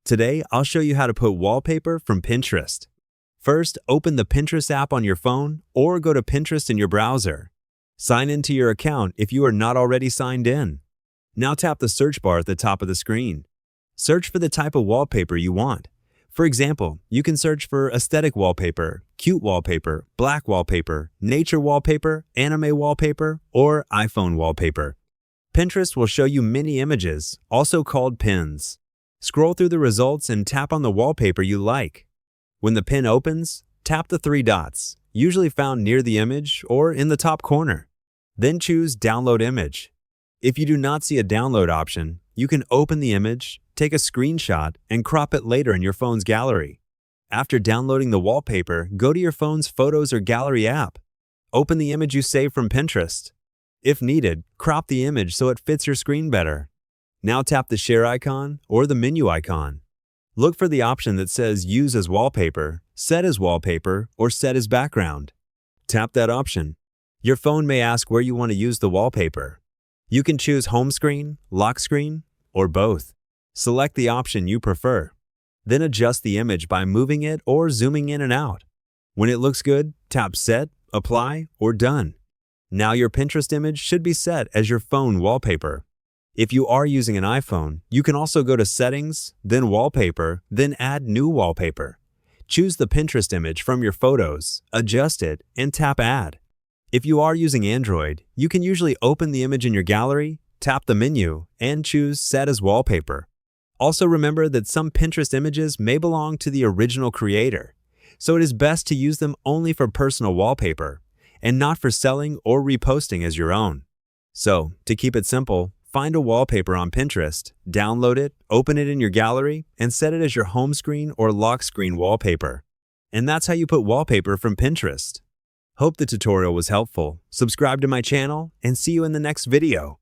Today, I'll show you how to put wallpaper from Pinterest. First, open the Pinterest app on your phone or go to Pinterest in your browser. Sign into your account if you are not already signed in. Now tap the search bar at the top of the screen. Search for the type of wallpaper you want. For example, you can search for aesthetic wallpaper, cute wallpaper, black wallpaper, nature wallpaper, anime wallpaper, or iPhone wallpaper. Pinterest will show you many images, also called pins. Scroll through the results and tap on the wallpaper you like. When the pin opens, tap the three dots, usually found near the image or in the top corner. Then choose Download Image. If you do not see a download option, you can open the image, take a screenshot, and crop it later in your phone's gallery. After downloading the wallpaper, go to your phone's Photos or Gallery app. Open the image you saved from Pinterest. If needed, crop the image so it fits your screen better. Now tap the share icon or the menu icon. Look for the option that says Use as Wallpaper, Set as Wallpaper, or Set as Background. Tap that option. Your phone may ask where you want to use the wallpaper. You can choose home screen, lock screen, or both. Select the option you prefer. Then adjust the image by moving it or zooming in and out. When it looks good, tap Set, Apply, or Done. Now your Pinterest image should be set as your phone wallpaper. If you are using an iPhone, you can also go to Settings, then Wallpaper, then Add New Wallpaper. Choose the Pinterest image from your photos, adjust it, and tap Add. If you are using Android, you can usually open the image in your gallery, tap the menu, and choose Set as Wallpaper. Also remember that some Pinterest images may belong to the original creator, so it is best to use them only for personal wallpaper and not for selling or reposting as your own. So, to keep it simple, find a wallpaper on Pinterest, download it, open it in your gallery, and set it as your home screen or lock screen wallpaper. And that's how you put wallpaper from Pinterest. Hope the tutorial was helpful. Subscribe to my channel and see you in the next video.